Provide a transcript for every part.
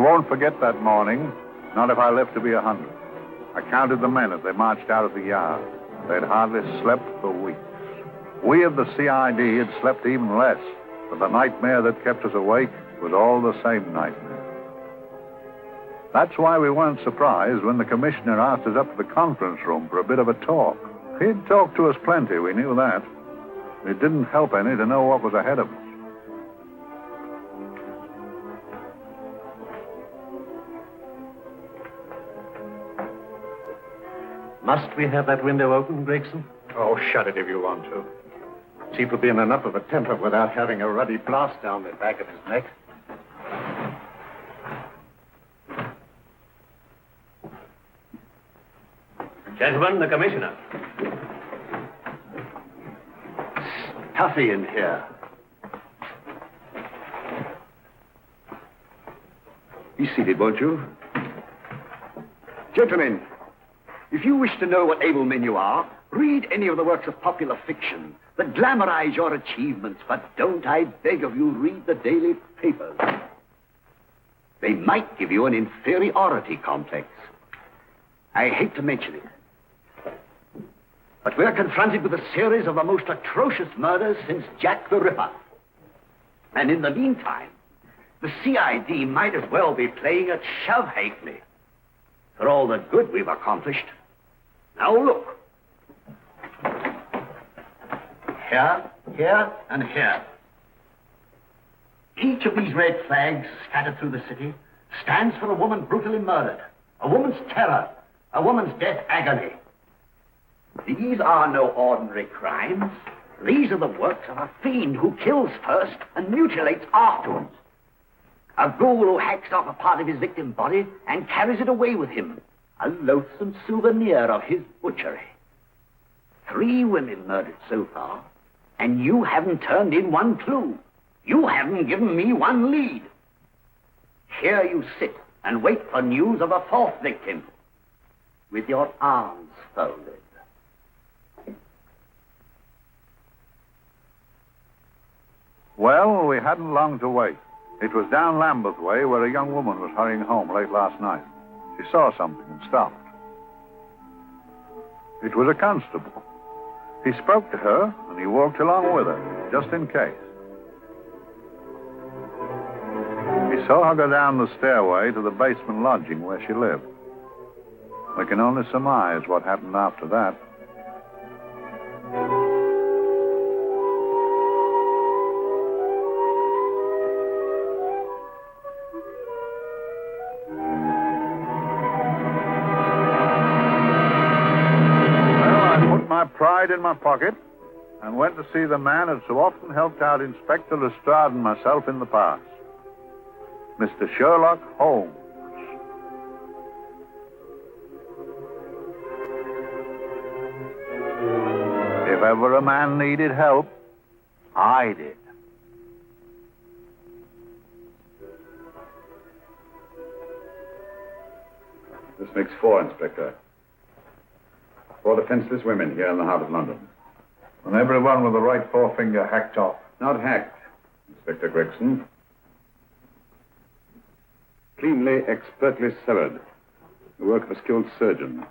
won't forget that morning, not if I live to be 100. I counted the men as they marched out of the yard. They'd hardly slept for weeks. We of the CID had slept even less, but the nightmare that kept us awake was all the same nightmare. That's why we weren't surprised when the commissioner asked us up to the conference room for a bit of a talk. He'd talked to us plenty, we knew that. It didn't help any to know what was ahead of us. Must we have that window open, Gregson? Oh, shut it if you want to. Chief will be in enough of a temper without having a ruddy blast down the back of his neck. Gentlemen, the commissioner. Stuffy in here. Be seated, won't you? Gentlemen, if you wish to know what able men you are, read any of the works of popular fiction that glamorize your achievements, but don't, I beg of you, read the daily papers. They might give you an inferiority complex. I hate to mention it, but we're confronted with a series of the most atrocious murders since Jack the Ripper. And in the meantime, the CID might as well be playing at shove halfpenny for all the good we've accomplished. Now look. Here, here, and here. Each of these red flags scattered through the city stands for a woman brutally murdered, a woman's terror, a woman's death agony. These are no ordinary crimes. These are the works of a fiend who kills first and mutilates afterwards. A ghoul who hacks off a part of his victim's body and carries it away with him, a loathsome souvenir of his butchery. 3 women murdered so far, and you haven't turned in one clue. You haven't given me one lead. Here you sit and wait for news of a 4th victim, with your arms folded. Well, we hadn't long to wait. It was down Lambeth Way where a young woman was hurrying home late last night. She saw something and stopped. It was a constable. He spoke to her, and he walked along with her, just in case. He saw her go down the stairway to the basement lodging where she lived. We can only surmise what happened after that. My pride in my pocket and went to see the man who so often helped out Inspector Lestrade and myself in the past, Mr. Sherlock Holmes. If ever a man needed help, I did. This makes 4, Inspector. 4 defenseless women here in the heart of London. And everyone with the right forefinger hacked off. Not hacked, Inspector Gregson. Cleanly, expertly severed. The work of a skilled surgeon.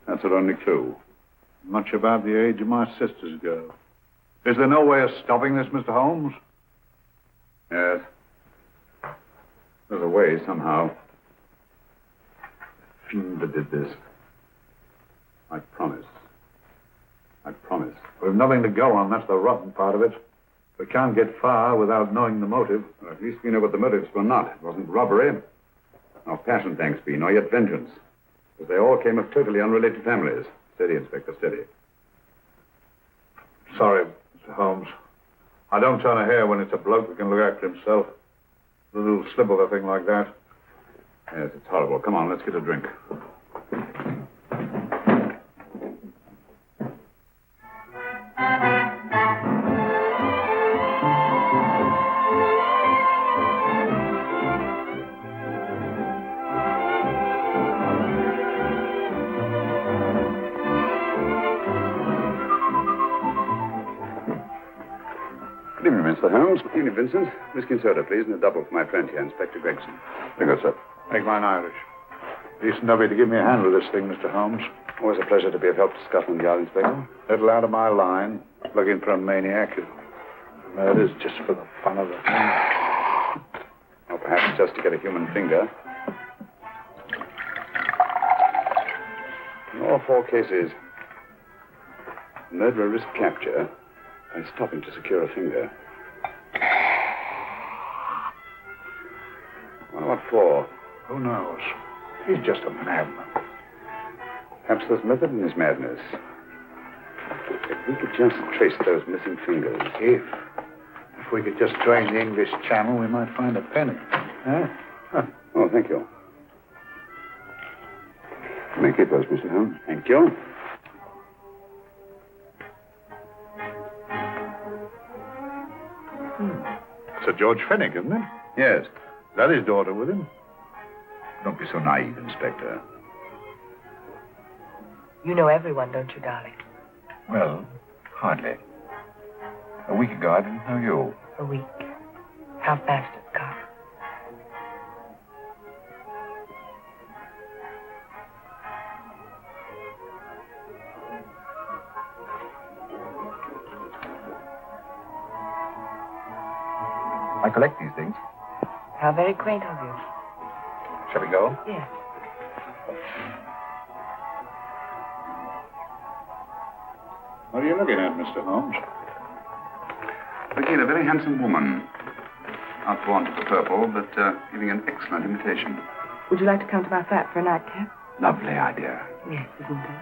That's our only clue. Much about the age of my sister's girl. Is there no way of stopping this, Mr. Holmes? Yes. There's a way, somehow. The fiend that did this. I promise. I promise. We've nothing to go on. That's the rotten part of it. We can't get far without knowing the motive. Well, at least we know what the motives were not. It wasn't robbery, nor passion, thanks be, nor yet vengeance. Because they all came of totally unrelated families. Steady, Inspector, steady. Sorry, Mr. Holmes. I don't turn a hair when it's a bloke that can look after himself. A little slip of a thing like that. Yes, it's horrible. Come on, let's get a drink. Good evening, Mr. Holmes. Good evening, Vincent. Whiskey and soda, please, and a double for my friend here, Inspector Gregson. Very good, sir. Make mine Irish. Decent of you to give me a hand with this thing, Mr. Holmes. Always a pleasure to be of help to Scotland Yard, Inspector. Little out of my line. Looking for a maniac who murders just for the fun of the thing. Or perhaps just to get a human finger. In all 4 cases, murderer risked capture by stopping to secure a finger. Wonder what for? Who knows? He's just a madman. Perhaps there's method in his madness. If we could just trace those missing fingers. If we could just drain the English Channel, we might find a penny. Huh? Oh, thank you. You may keep those, Mr. Holmes. Thank you. Sir George Fenwick, isn't it? Yes. Is that his daughter with him? Don't be so naive, Inspector. You know everyone, don't you, darling? Well, hardly. A week ago, I didn't know you. A week. How fast it's gone. I collect these things. How very quaint of you. Shall we go? Yes. What are you looking at, Mr. Holmes? Looking at a very handsome woman. Not born to the purple, but giving an excellent imitation. Would you like to come to my flat for a nightcap? Lovely idea. Yes, isn't it?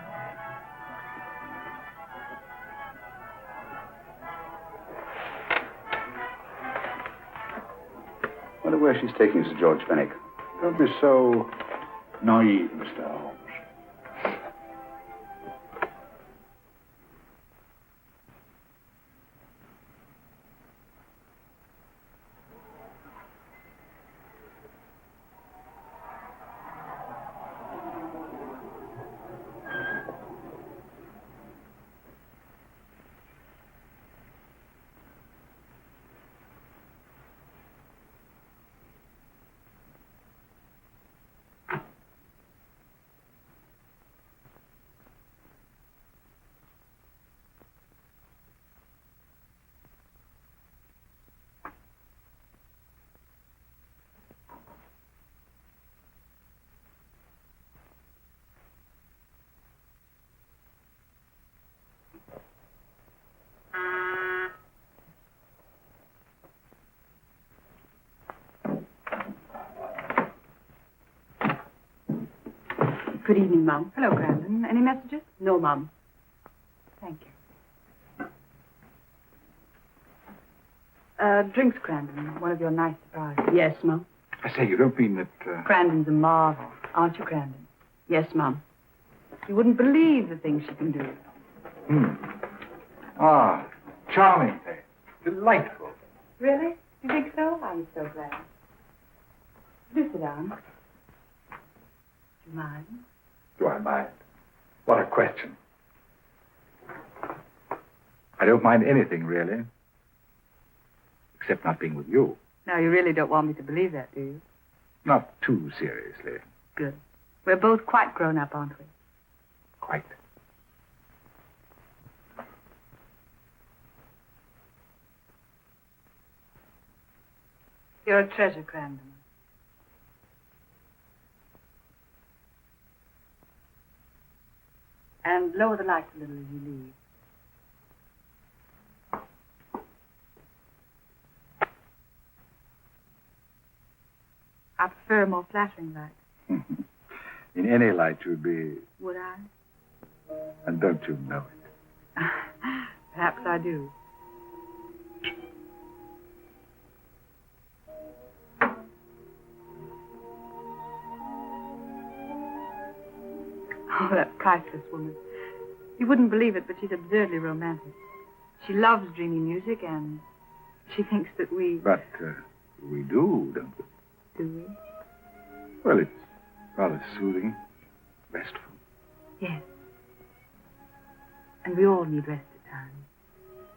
Wonder where she's taking Sir George Fenwick. Don't be so naive, Mr. Holmes. Good evening, Mum. Hello, Grandin. Any messages? No, Mum. Thank you. Drinks, Grandin. One of your nice surprises. Yes, Mum. I say, you don't mean that... Grandin's a marvel. Aren't you, Grandin? Yes, Mum. You wouldn't believe the things she can do. Ah, charming thing. Delightful. Really? You think so? I'm so glad. Do sit down. Do you mind? Do I mind? What a question. I don't mind anything, really. Except not being with you. Now, you really don't want me to believe that, do you? Not too seriously. Good. We're both quite grown up, aren't we? Quite. You're a treasure, Grandin. And lower the lights a little as you leave. I prefer a more flattering light. In any light, you'd be... Would I? And don't you know it? Perhaps I do. Oh, that priceless woman. You wouldn't believe it, but she's absurdly romantic. She loves dreamy music, and she thinks that we... But we do, don't we? Do we? Well, it's rather soothing, restful. Yes. And we all need rest at times,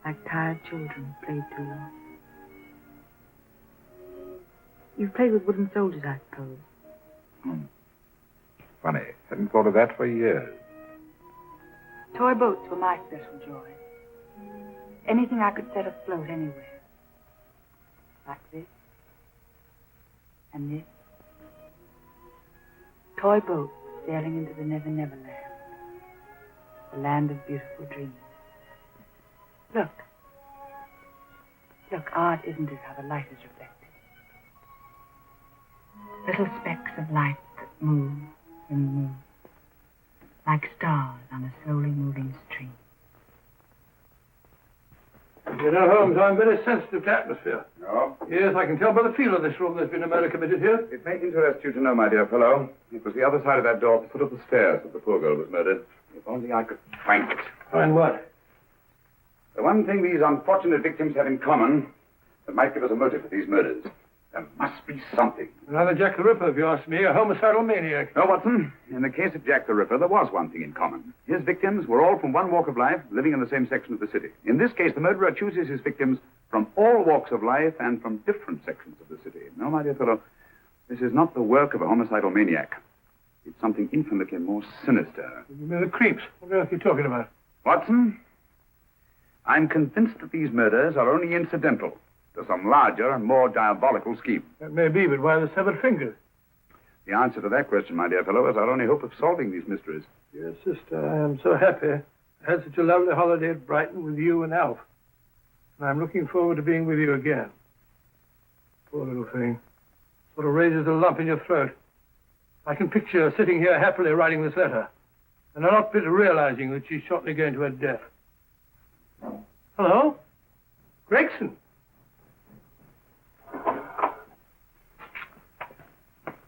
like tired children played too long. You've played with wooden soldiers, I suppose. Funny. Hadn't thought of that for years. Toy boats were my special joy. Anything I could set afloat anywhere. Like this. And this. Toy boats sailing into the Never Never Land. The land of beautiful dreams. Look. Look, odd, isn't it, how the light is reflected? Little specks of light that move and move. Like stars on a slowly moving stream. You know, Holmes, I'm very sensitive to atmosphere. No? Yes, I can tell by the feel of this room there's been a murder committed here. It may interest you to know, my dear fellow, it was the other side of that door at the foot of the stairs that the poor girl was murdered. If only I could find it. Find what? The one thing these unfortunate victims have in common that might give us a motive for these murders. There must be something. Another Jack the Ripper, if you ask me, a homicidal maniac. No, Watson. In the case of Jack the Ripper, there was one thing in common. His victims were all from one walk of life, living in the same section of the city. In this case, the murderer chooses his victims from all walks of life and from different sections of the city. No, my dear fellow, this is not the work of a homicidal maniac. It's something infinitely more sinister. You mean the creeps? What else are you talking about? Watson, I'm convinced that these murders are only incidental to some larger and more diabolical scheme. That may be, but why the severed finger? The answer to that question, my dear fellow, is our only hope of solving these mysteries. Dear sister, I am so happy. I had such a lovely holiday at Brighton with you and Alf. And I'm looking forward to being with you again. Poor little thing. Sort of raises a lump in your throat. I can picture her sitting here happily writing this letter. And I'm not bit realizing that she's shortly going to her death. Hello? Gregson?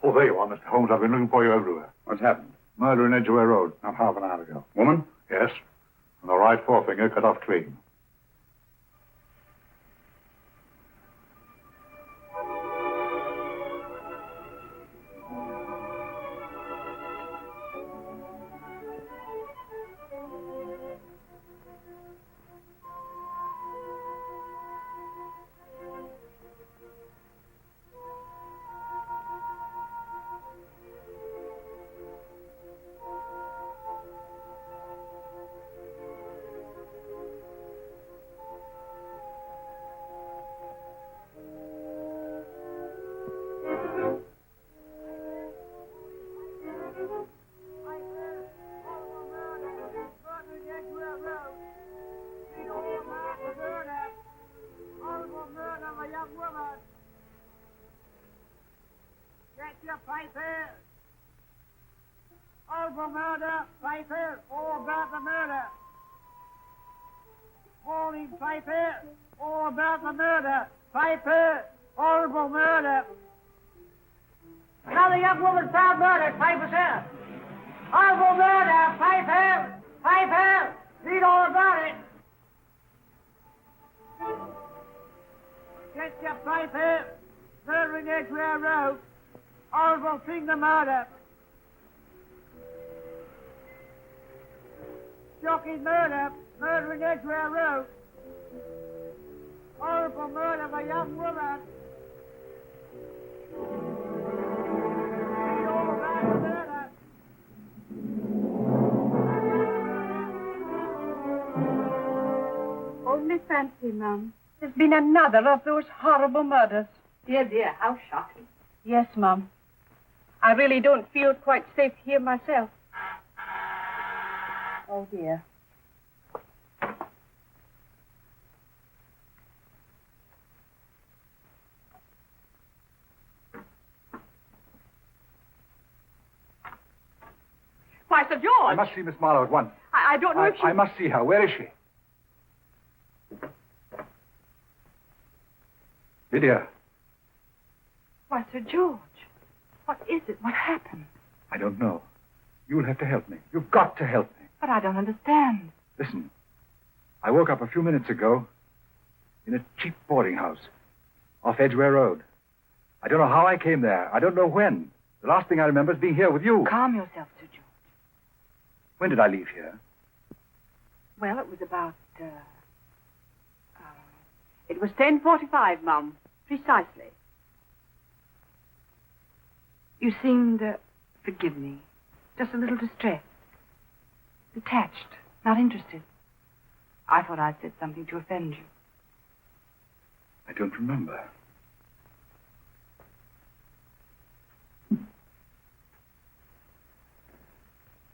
Oh, there you are, Mr. Holmes. I've been looking for you everywhere. What's happened? Murder in Edgware Road, not half an hour ago. Woman? Yes. And the right forefinger cut off clean. Horrible murder, Piper, all about the murder. Morning, Piper, all about the murder. Piper, horrible murder. Another young woman found murdered, Piper, sir. Horrible murder, Piper, Piper, read all about it. Get your Piper, murder in Edgware Road. Horrible thing to murder. Shocking murder, murder in Edgware Road. Horrible murder of a young woman. Read all about the murder. Only fancy, Mum. There's been another of those horrible murders. Dear, dear, how shocking. Yes, Mum. I really don't feel quite safe here myself. Oh, dear. Why, Sir George! I must see Miss Marlowe at once. I don't know if she... I must see her. Where is she? Lydia. Why, Sir George, what is it? What happened? I don't know. You'll have to help me. You've got to help me. But I don't understand. Listen. I woke up a few minutes ago in a cheap boarding house off Edgware Road. I don't know how I came there. I don't know when. The last thing I remember is being here with you. Calm yourself, Sir George. When did I leave here? Well, it was about, it was 10:45, Mum. Precisely. You seemed, forgive me, just a little distressed. Detached, not interested. I thought I'd said something to offend you. I don't remember.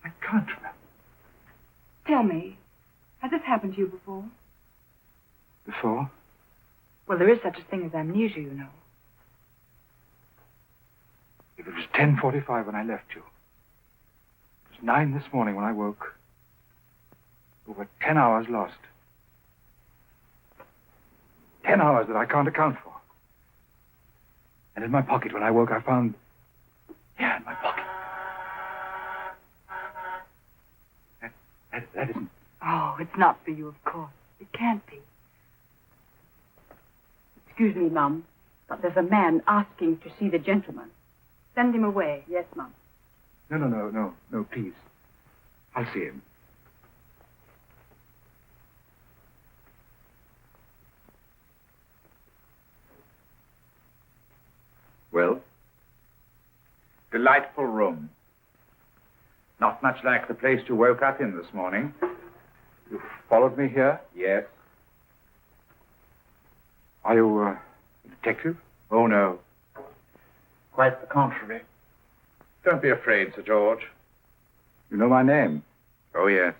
I can't remember. Tell me, has this happened to you before? Before? Well, there is such a thing as amnesia, you know. If it was 10:45 when I left you, it was 9 this morning when I woke. Over 10 hours lost. 10 hours that I can't account for. And in my pocket when I woke, I found... Yeah, in my pocket. That isn't... Oh, it's not for you, of course. It can't be. Excuse me, Mum, but there's a man asking to see the gentleman. Send him away. Yes, Mum. No, please. I'll see him. Well? Delightful room. Not much like the place you woke up in this morning. You followed me here? Yes. Are you a detective? Oh, no. Quite the contrary. Don't be afraid, Sir George. You know my name? Oh, yes.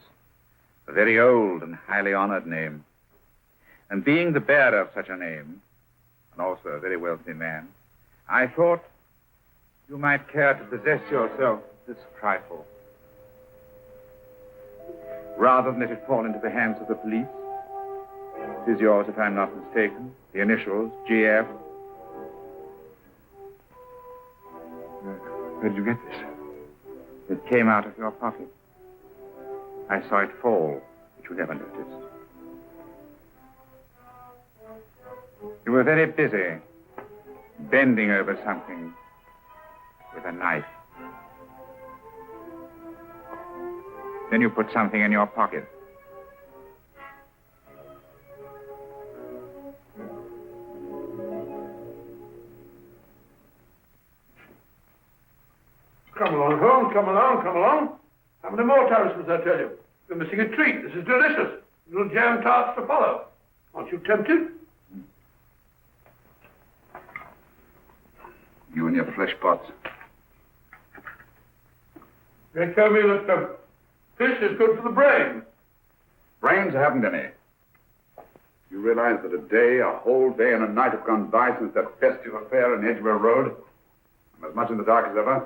A very old and highly honored name. And being the bearer of such a name, and also a very wealthy man, I thought you might care to possess yourself this trifle. Rather than let it fall into the hands of the police. It is yours, if I'm not mistaken. The initials, GF. Where did you get this? It came out of your pocket. I saw it fall, but you never noticed. You were very busy, bending over something with a knife. Then you put something in your pocket. Come along, Holmes. Come along. How many more times must I tell you? You're missing a treat. This is delicious. Little jam tarts to follow. Aren't you tempted? You and your flesh pots. They tell me that fish is good for the brain. Brains haven't any. You realize that a whole day and a night have gone by since that festive affair in Edgware Road? I'm as much in the dark as ever.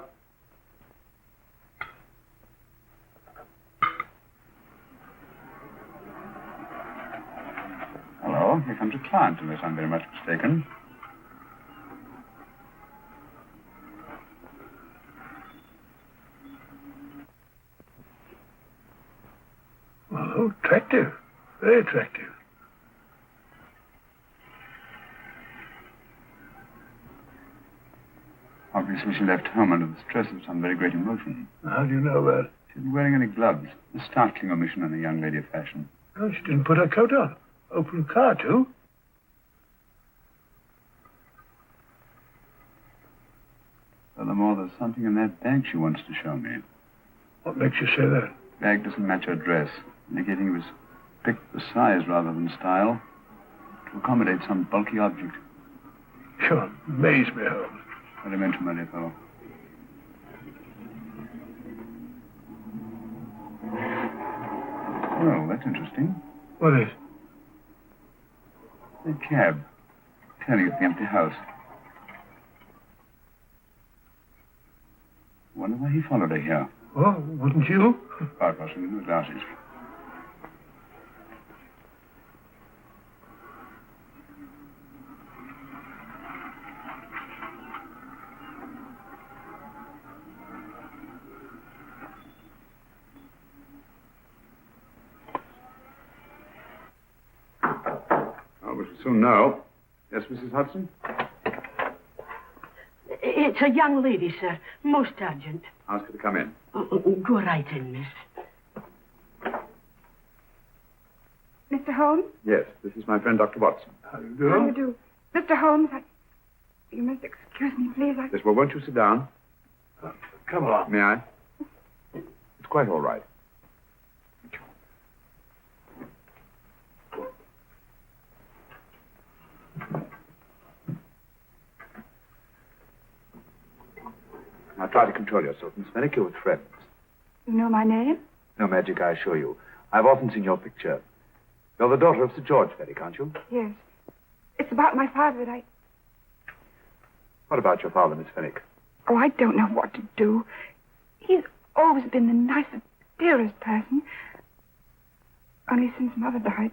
Hello, here comes a client, unless I'm very much mistaken. Oh, attractive. Very attractive. Obviously, she left home under the stress of some very great emotion. How do you know that? She isn't wearing any gloves. A startling omission in a young lady of fashion. Oh, she didn't put her coat on. Open car, too. Furthermore, there's something in that bag she wants to show me. What makes you say that? The bag doesn't match her dress, indicating it was picked for size rather than style, to accommodate some bulky object. You amaze me, Holmes. What do you mean to my dear fellow? Well, that's interesting. What is? A cab, turning at the empty house. Wonder why he followed her here. Oh, wouldn't you? Quite possibly with glasses. Oh, we shall soon know. Yes, Mrs. Hudson? It's a young lady, sir. Most urgent. Ask her to come in. Go right in, miss. Mr. Holmes? Yes, this is my friend, Dr. Watson. How do you How do do? you do? Mr. Holmes, you must excuse me, please. Yes, well, won't you sit down? Come along. May I? It's quite all right. Now try to control yourself, Miss Fenwick. You're with friends. You know my name? No magic, I assure you. I've often seen your picture. You're the daughter of Sir George Fenwick, aren't you? Yes. It's about my father that I... What about your father, Miss Fenwick? Oh, I don't know what to do. He's always been the nicest, dearest person. Only since Mother died.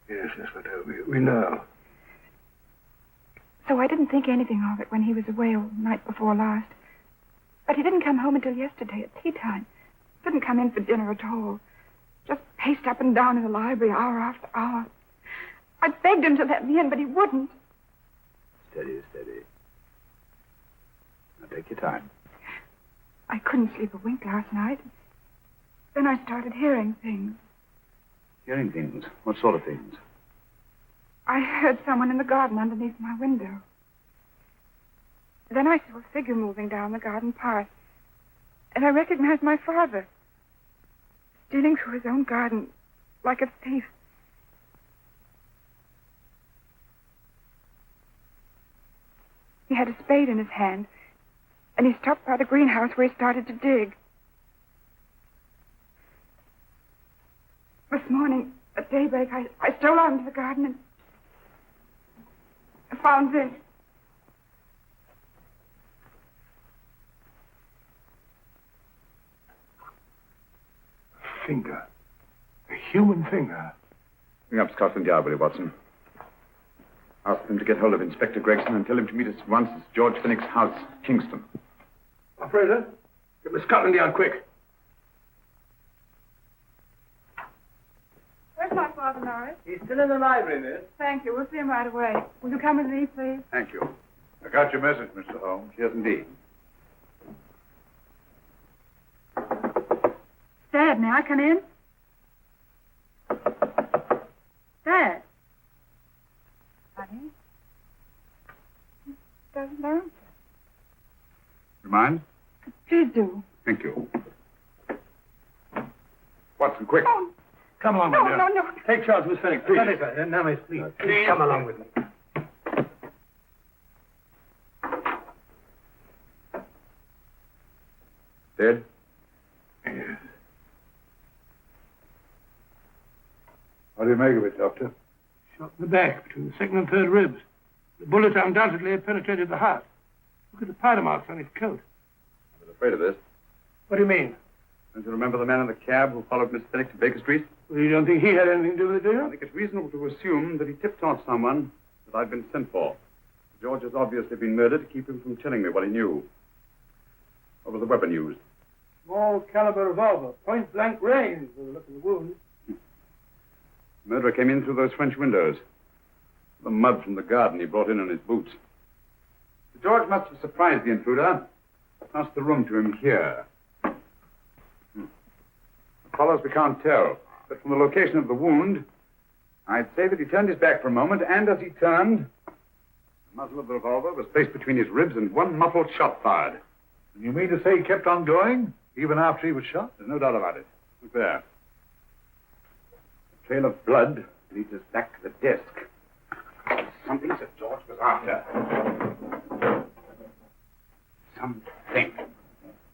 Yes, we know. So I didn't think anything of it when he was away all night before last. But he didn't come home until yesterday at tea time. Didn't come in for dinner at all. Just paced up and down in the library hour after hour. I begged him to let me in, but he wouldn't. Steady, steady. Now take your time. I couldn't sleep a wink last night. Then I started hearing things. Hearing things? What sort of things? I heard someone in the garden underneath my window. Then I saw a figure moving down the garden path. And I recognized my father. Stealing through his own garden like a thief. He had a spade in his hand. And he stopped by the greenhouse where he started to dig. This morning, at daybreak, I stole out into the garden and I found this. A finger. A human finger. Bring up Scotland Yard, will you, Watson? Ask them to get hold of Inspector Gregson and tell him to meet us at once at George Fenwick's house, Kingston. Fraser, get me Scotland Yard quick. Where's my father, Norris? He's still in the library, miss. Thank you. We'll see him right away. Will you come with me, please? Thank you. I got your message, Mr. Holmes. Yes, indeed. Dad, may I come in? Dad. Honey? He doesn't answer. You mind? Please do. Thank you. Watson, quick. Oh, Come along, my dear. no. Take charge, Miss Fenwick, please. Now, miss, please. Please come along with me. Dead? Yes. What do you make of it, Doctor? Shot in the back, between the second and third ribs. The bullet undoubtedly had penetrated the heart. Look at the powder marks on his coat. I was afraid of this. What do you mean? Don't you remember the man in the cab who followed Miss Fenwick to Baker Street? Well, you don't think he had anything to do with it, do I you? think it's reasonable to assume that he tipped off someone that I'd been sent for. George has obviously been murdered to keep him from telling me what he knew. What was the weapon used? Small caliber revolver, point blank range, by the look of the wound. The murderer came in through those French windows. The mud from the garden he brought in on his boots. Sir George must have surprised the intruder. Passed the room to him here. Follows, we can't tell. But from the location of the wound, I'd say that he turned his back for a moment, and as he turned, the muzzle of the revolver was placed between his ribs and one muffled shot fired. And you mean to say he kept on going, even after he was shot? There's no doubt about it. Look there. The trail of blood leads us back to the desk. Something Sir George was after. Something.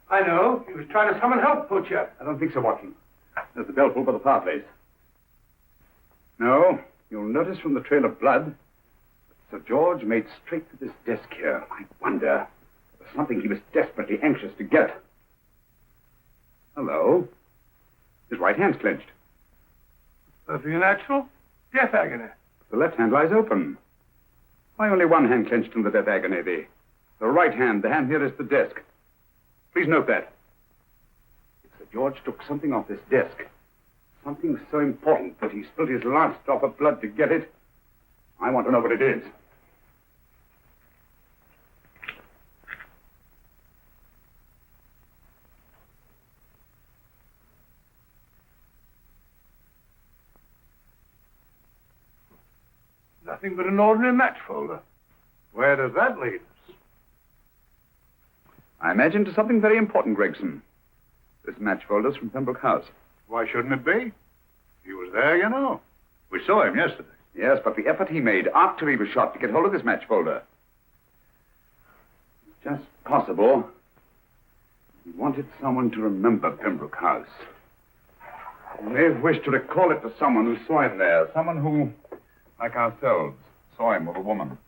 I know. He was trying to summon help, poor chap. I don't think so, Watson. There's the bell pull by the fireplace. No, you'll notice from the trail of blood that Sir George made straight for this desk here. I wonder, there's something he was desperately anxious to get. Hello. His right hand's clenched. Perfectly natural. Death agony. The left hand lies open. Why only one hand clenched in the death agony? The right hand, the hand nearest the desk. Please note that. If Sir George took something off this desk, something so important that he spilled his last drop of blood to get it, I want to know what it is. Nothing but an ordinary match folder. Where does that lead us? I imagine to something very important, Gregson. This match folder's from Pembroke House. Why shouldn't it be? He was there, you know. We saw him yesterday. Yes, but the effort he made after he was shot to get hold of this match folder. It's just possible he wanted someone to remember Pembroke House. He may have wished to recall it to someone who saw him there. Someone who, like ourselves, saw him with a woman.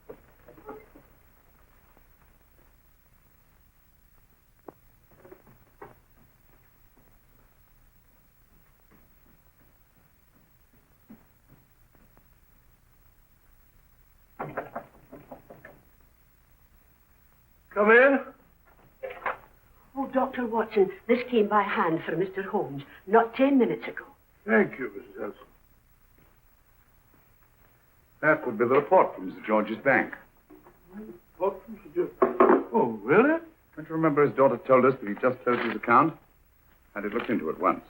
Come in. Oh, Dr. Watson, this came by hand for Mr. Holmes not 10 minutes ago. Thank you, Mrs. Elson. That would be the report from Mr. George's bank. What, Mr. George? Oh, really? Don't you remember his daughter told us that he just closed his account? Had it looked into at once.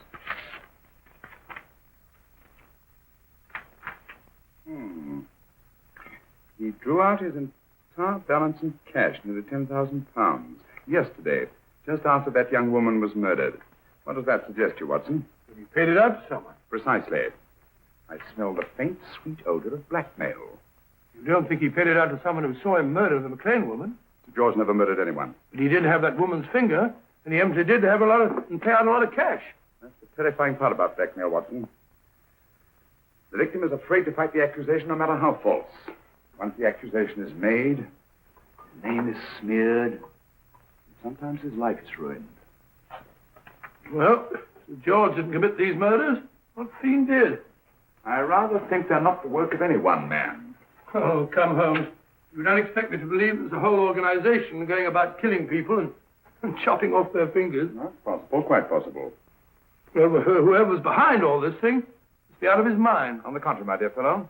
He drew out his entire balance in cash, nearly £10,000, yesterday, just after that young woman was murdered. What does that suggest you, Watson? He paid it out to someone. Precisely. I smell the faint, sweet odor of blackmail. You don't think he paid it out to someone who saw him murder the McLean woman? George never murdered anyone. But he did have that woman's finger, and he empty did have and pay out a lot of cash. That's the terrifying part about blackmail, Watson. The victim is afraid to fight the accusation no matter how false. Once the accusation is made, his name is smeared, and sometimes his life is ruined. Well, if George didn't commit these murders, what fiend did? I rather think they're not the work of any one man. Oh, come, Holmes. You don't expect me to believe there's a whole organization going about killing people and chopping off their fingers? That's possible, quite possible. Well, whoever's behind all this thing must be out of his mind. On the contrary, my dear fellow,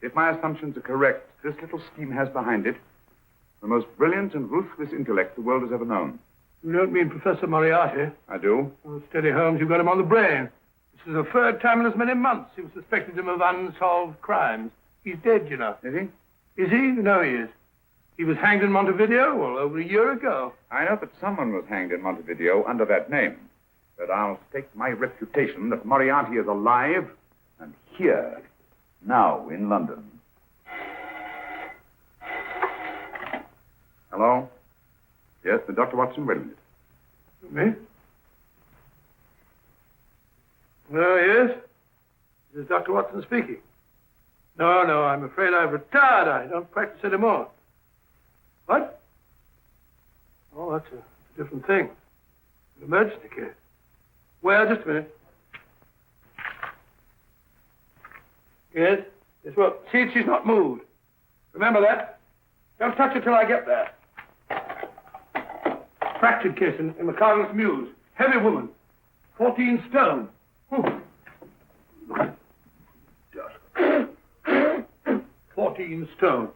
if my assumptions are correct, this little scheme has behind it the most brilliant and ruthless intellect the world has ever known. You don't mean Professor Moriarty? I do. Oh, steady, Holmes, you've got him on the brain. This is the third time in as many months you've suspected him of unsolved crimes. He's dead, you know. Is he? Is he? No, he is. He was hanged in Montevideo, well, over a year ago. I know that someone was hanged in Montevideo under that name. But I'll stake my reputation that Moriarty is alive and here, now, in London. Hello? Yes, Dr. Watson, wait a minute. Me? Oh, yes? This is Dr. Watson speaking. No, I'm afraid I've retired. I don't practice anymore. What? Oh, that's a different thing. An emergency case. Well, just a minute. Yes? Yes, well, see, she's not moved. Remember that? Don't touch her till I get there. Fractured case in the Cardinal's Mews. Heavy woman. 14 stone. 14 stone.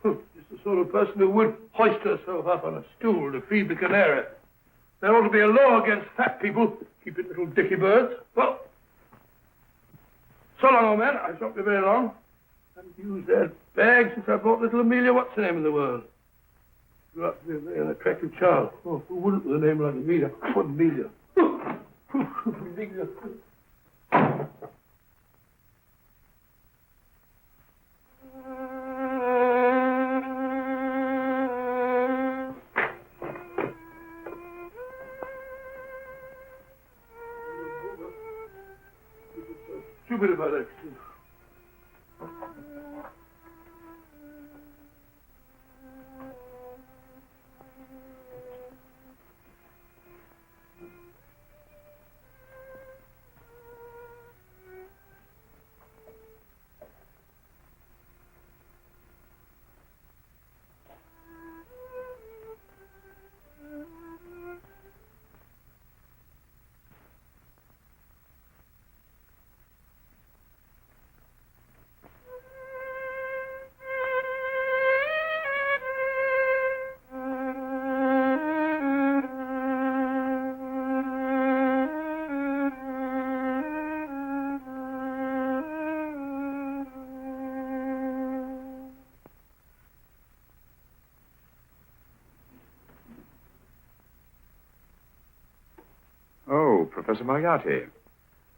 Just the sort of person who would hoist herself up on a stool to feed the canary. There ought to be a law against fat people. Keep it little dicky birds. Well, so long, old man. I shan't be very long. I haven't used that bag since I brought little Amelia. What's the name in the world? Grew up to be a very attractive child. Oh, who wouldn't with a name like Amelia? What Amelia? Amelia. Stupid about it. Professor Moriarty.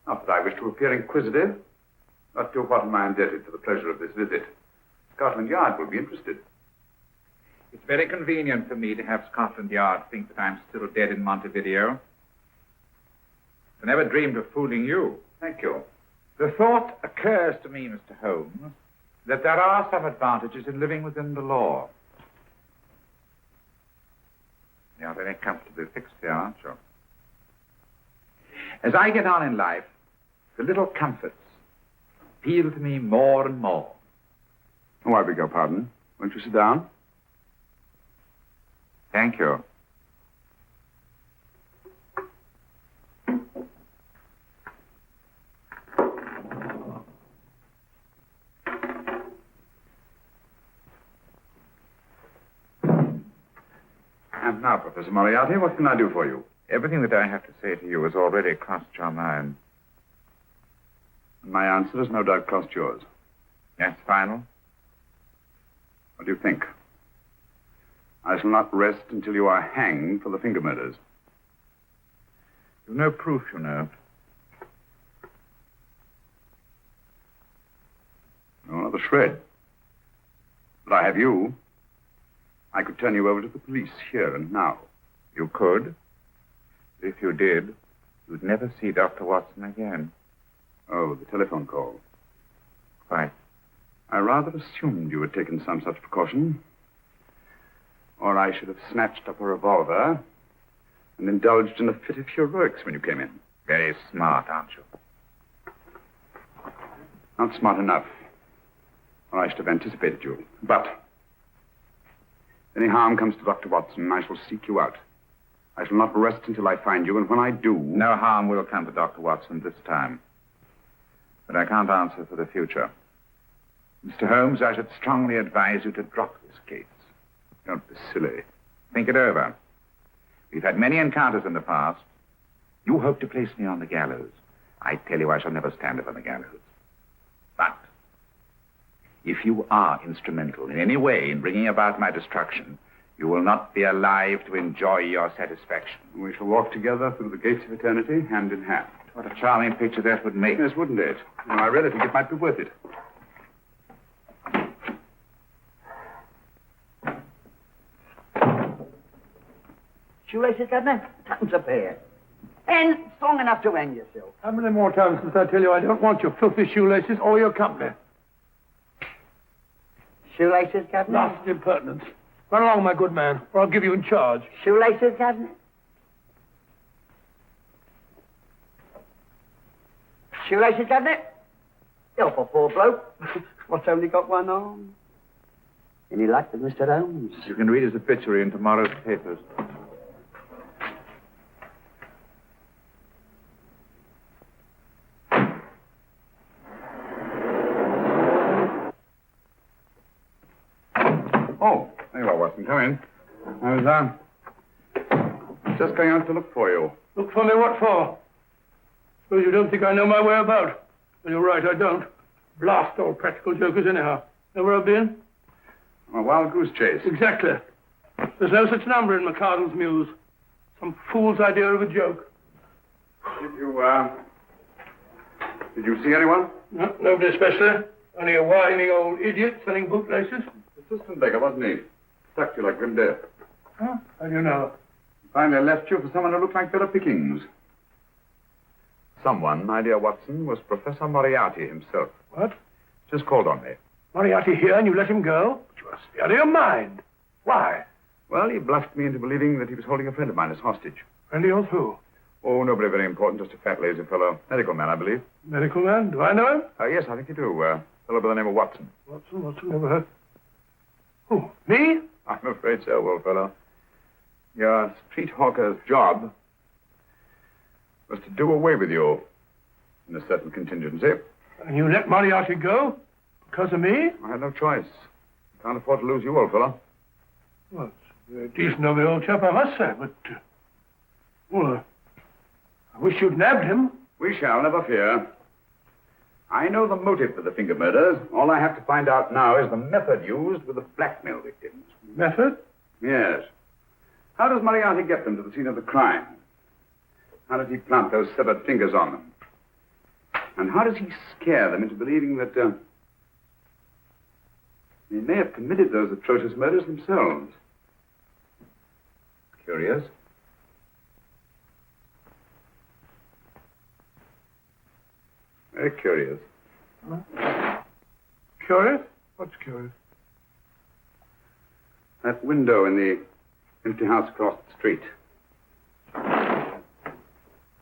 Not that I wish to appear inquisitive, but to what am I indebted for the pleasure of this visit? Scotland Yard will be interested. It's very convenient for me to have Scotland Yard think that I'm still dead in Montevideo. I never dreamed of fooling you. Thank you. The thought occurs to me, Mr. Holmes, that there are some advantages in living within the law. You're very comfortably fixed here, aren't you? As I get on in life, the little comforts appeal to me more and more. Oh, I beg your pardon. Won't you sit down? Thank you. And now, Professor Moriarty, what can I do for you? Everything that I have to say to you has already crossed your mind. And my answer has no doubt crossed yours. That's final? What do you think? I shall not rest until you are hanged for the finger murders. You've no proof, you know. No, not a shred. But I have you. I could turn you over to the police here and now. You could. If you did, you'd never see Dr. Watson again. Oh, the telephone call. Quite. I rather assumed you had taken some such precaution. Or I should have snatched up a revolver and indulged in a fit of heroics when you came in. Very smart, aren't you? Not smart enough. Or I should have anticipated you. But if any harm comes to Dr. Watson, I shall seek you out. I shall not rest until I find you, and when I do... No harm will come to Dr. Watson this time. But I can't answer for the future. Mr. Holmes, I should strongly advise you to drop this case. Don't be silly. Think it over. We've had many encounters in the past. You hope to place me on the gallows. I tell you I shall never stand upon the gallows. But if you are instrumental in any way in bringing about my destruction, you will not be alive to enjoy your satisfaction. We shall walk together through the gates of eternity, hand in hand. What a charming picture that would make. Yes, wouldn't it? You know, I really think it might be worth it. Shoelaces, Governor? Tuppence a pair. And strong enough to hang yourself. How many more times must I tell you I don't want your filthy shoelaces or your company? Shoelaces, Governor? Last impertinence. Run along, my good man, or I'll give you in charge. Shoelaces, Governor? Shoelaces, Governor? Help a poor bloke. What's only got one arm? Any luck with Mr. Holmes? You can read his obituary in tomorrow's papers. Oh, there you are, Watson. Come in. I was, just going out to look for you. Look for me, what for? Suppose you don't think I know my way about. Well, you're right, I don't. Blast all practical jokers anyhow. Know where I've been? On a wild goose chase. Exactly. There's no such number in McCardle's Muse. Some fool's idea of a joke. Did you see anyone? No, nobody especially. Only a whining old idiot selling bootlaces. Assistant beggar, wasn't he? Stuck you like grim death. Huh? How do you know? Finally left you for someone who looked like Bella Pickings. Someone, my dear Watson, was Professor Moriarty himself. What? Just called on me. Moriarty here and you let him go? But you are out of your mind. Why? Well, he bluffed me into believing that he was holding a friend of mine as hostage. Friend of yours who? Oh, nobody very important, just a fat, lazy fellow. Medical man, I believe. Medical man? Do I know him? Yes, I think you do. Fellow by the name of Watson. Watson, never heard. Who, me? I'm afraid so, old fellow. Your street hawker's job was to do away with you in a certain contingency. And you let Moriarty go? Because of me? I had no choice. Can't afford to lose you, old fellow. Well, it's a very decent of the old chap, I must say, but... well, I wish you'd nabbed him. We shall, never fear. I know the motive for the finger murders. All I have to find out now is the method used with the blackmail victims. Method? Yes. How does Moriarty get them to the scene of the crime? How does he plant those severed fingers on them? And how does he scare them into believing that they may have committed those atrocious murders themselves? Curious. Very curious. Huh? Curious? What's curious? That window in the empty house across the street.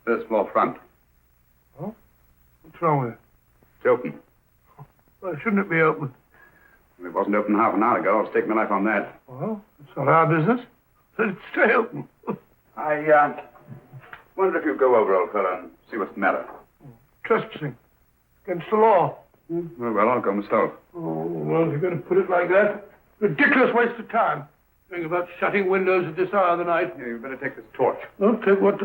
First floor front. Oh? What's wrong with it? It's open. Well, shouldn't it be open? It wasn't open half an hour ago. I'll stake my life on that. Well, it's not our business. Let it stay open. I wonder if you'd go over, old fellow, and see what's the matter. Trespassing. Against the law. Very well, I'll go myself. Oh, well, if you're going to put it like that, ridiculous waste of time. Think about shutting windows at this hour of the night. Yeah, you'd better take this torch. Don't take what...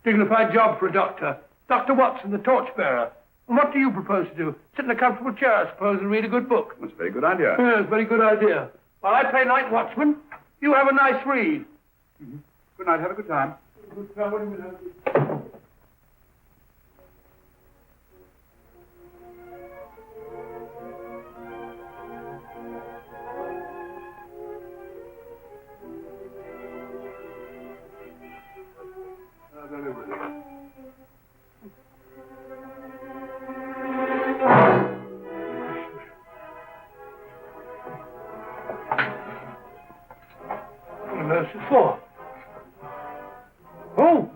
Dignified job for a doctor. Dr. Watson, the torchbearer. And what do you propose to do? Sit in a comfortable chair, I suppose, and read a good book. That's a very good idea. Yes, very good idea. While I play night watchman, you have a nice read. Mm-hmm. Good night. Have a good time. Good time. What do you mean? What is for? Oh,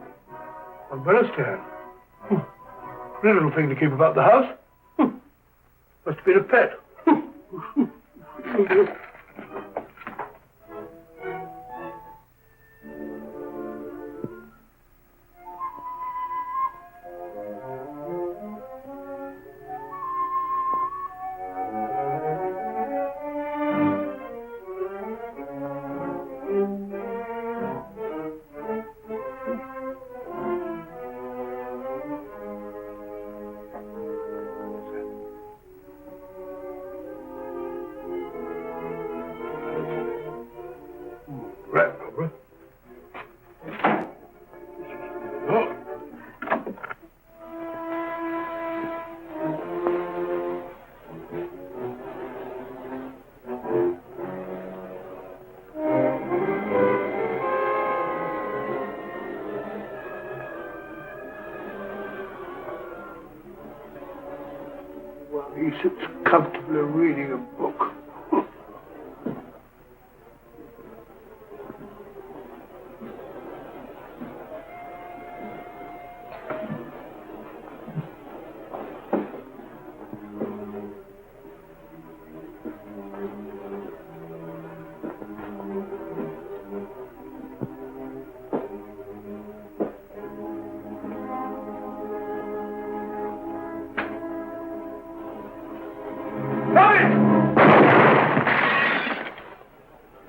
umbrella stand. Pretty little thing to keep about the house. Must have been a pet. He sits comfortably reading a book.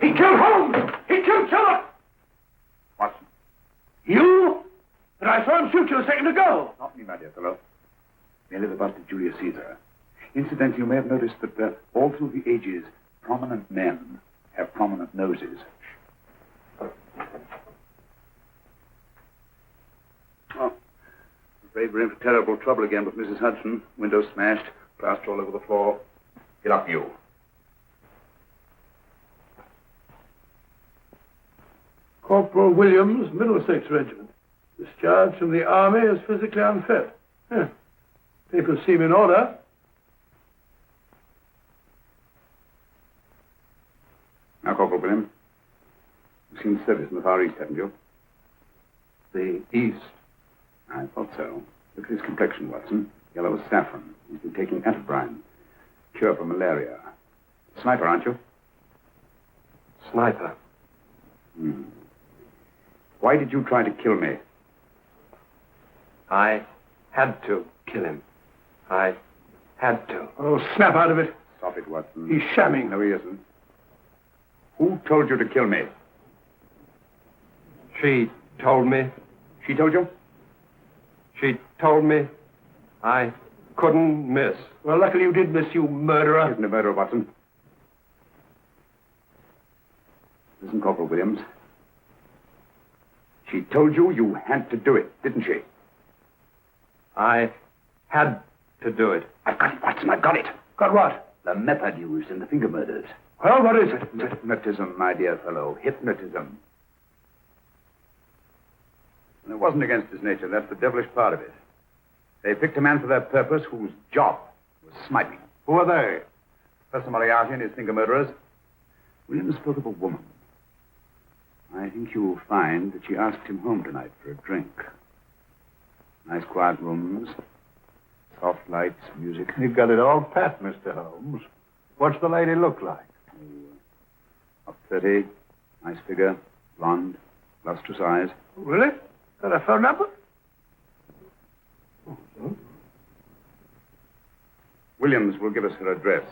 He killed Holmes! He killed Sherlock! Watson. You? But I saw him shoot you a second ago. Not me, my dear fellow. Merely the bust of Julius Caesar. Incidentally, you may have noticed that all through the ages, prominent men have prominent noses. Oh, afraid we're in for terrible trouble again with Mrs. Hudson. Windows smashed, plaster all over the floor. Get up, you. Corporal Williams, Middlesex Regiment. Discharged from the army as physically unfit. Papers seem in order. Now, Corporal Williams, you've seen service in the Far East, haven't you? The East. I thought so. Look at his complexion, Watson. Yellow as saffron. He's been taking atabrine. Cure for malaria. Sniper, aren't you? Sniper. Why did you try to kill me? I had to kill him. I had to. Oh, snap out of it. Stop it, Watson. He's shamming. No, he isn't. Who told you to kill me? She told me. She told you? She told me I couldn't miss. Well, luckily you did miss, you murderer. He isn't a murderer, Watson. Listen, Corporal Williams. She told you you had to do it, didn't she? I had to do it. I've got it, Watson, I've got it. Got what? The method used in the finger murders. Well, what is it? Hypnotism, my dear fellow. Hypnotism. And it wasn't against his nature. That's the devilish part of it. They picked a man for that purpose whose job was sniping. Who are they? Professor Moriarty and his finger murderers. Williams spoke of a woman. I think you'll find that she asked him home tonight for a drink. Nice quiet rooms, soft lights, music. You've got it all pat, Mr. Holmes. What's the lady look like? Up 30, nice figure, blonde, lustrous eyes. Really? Got a phone number? Williams will give us her address.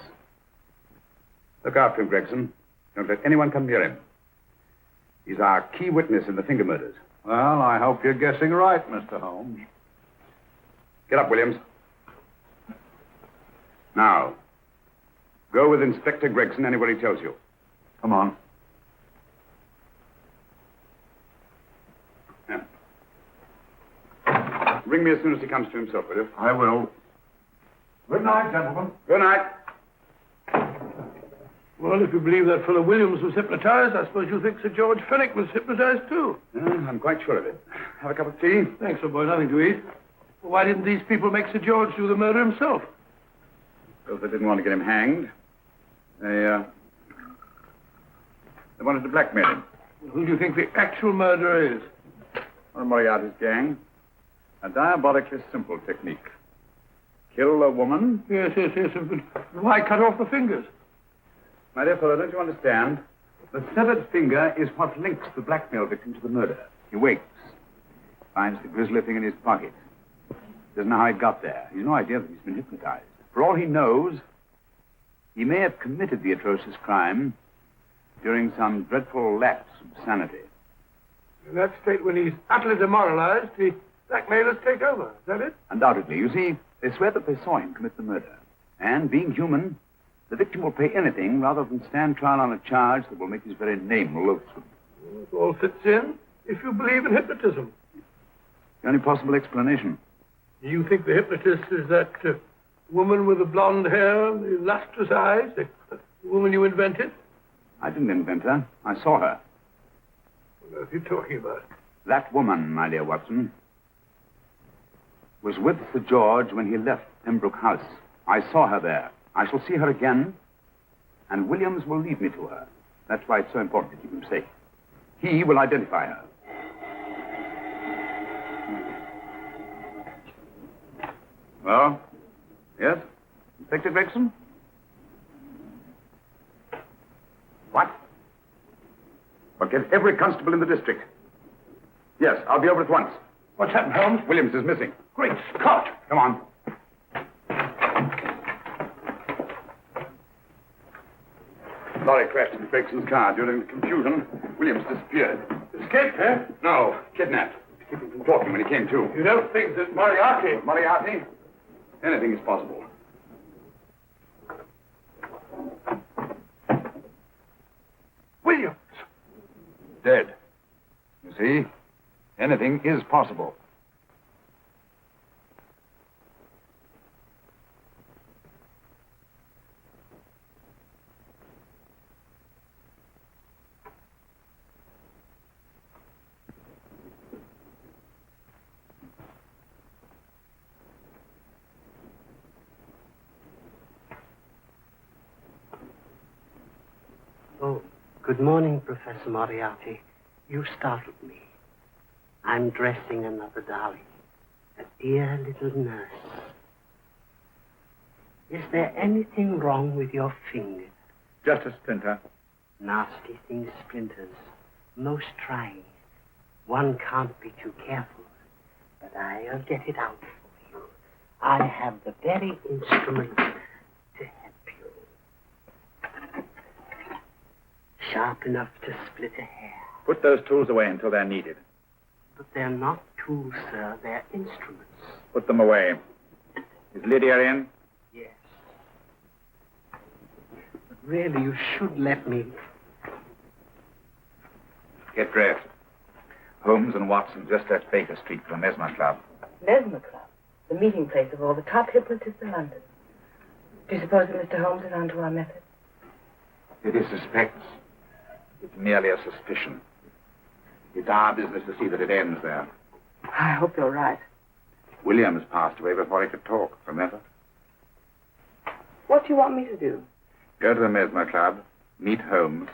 Look after him, Gregson. Don't let anyone come near him. He's our key witness in the finger murders. Well, I hope you're guessing right, Mr. Holmes. Get up, Williams. Now, go with Inspector Gregson anywhere he tells you. Come on. Yeah. Ring me as soon as he comes to himself, will you? I will. Good night, gentlemen. Good night. Well, if you believe that fellow Williams was hypnotized, I suppose you think Sir George Fenwick was hypnotized, too. I'm quite sure of it. Have a cup of tea? Thanks, old boy. Nothing to eat. Well, why didn't these people make Sir George do the murder himself? Because they didn't want to get him hanged. They wanted to blackmail him. Who do you think the actual murderer is? One of Moriarty's gang. A diabolically simple technique. Kill a woman. Yes. But why cut off the fingers? My dear fellow, don't you understand? The severed finger is what links the blackmail victim to the murder. He wakes, finds the grisly thing in his pocket. Doesn't know how it got there. He's no idea that he's been hypnotized. For all he knows, he may have committed the atrocious crime during some dreadful lapse of sanity. In that state, when he's utterly demoralized, the blackmailers take over. Is that it? Undoubtedly. You see, they swear that they saw him commit the murder. And, being human, the victim will pay anything rather than stand trial on a charge that will make his very name loathsome. It all fits in if you believe in hypnotism. The only possible explanation. You think the hypnotist is that woman with the blonde hair and the lustrous eyes, the woman you invented? I didn't invent her. I saw her. What are you talking about? That woman, my dear Watson, was with Sir George when he left Pembroke House. I saw her there. I shall see her again, and Williams will lead me to her. That's why it's so important to keep him safe. He will identify her. Well, yes? Inspector Gregson? What? Well, get every constable in the district. Yes, I'll be over at once. What's happened, Holmes? Williams is missing. Great Scott! Come on. Lorry crashed into Gregson's car. During the confusion, Williams disappeared. Escaped, eh? No, kidnapped. To keep him from talking when he came to. You don't think that Moriarty... Moriarty? Anything is possible. Williams! Dead. You see? Anything is possible. Oh, good morning, Professor Moriarty. You startled me. I'm dressing another darling, a dear little nurse. Is there anything wrong with your finger? Just a splinter. Nasty thing, splinters. Most trying. One can't be too careful. But I'll get it out for you. I have the very instrument to help you. Sharp enough to split a hair. Put those tools away until they're needed. But they're not tools, sir. They're instruments. Put them away. Is Lydia in? Yes. But really, you should let me. Get dressed. Holmes and Watson just left Baker Street for the Mesmer Club. Mesmer Club? The meeting place of all the top hypnotists in London. Do you suppose that Mr. Holmes is onto our method? It is suspects. It's merely a suspicion. It's our business to see that it ends there. I hope you're right. Williams passed away before he could talk, remember? What do you want me to do? Go to the Mesmer Club, meet Holmes,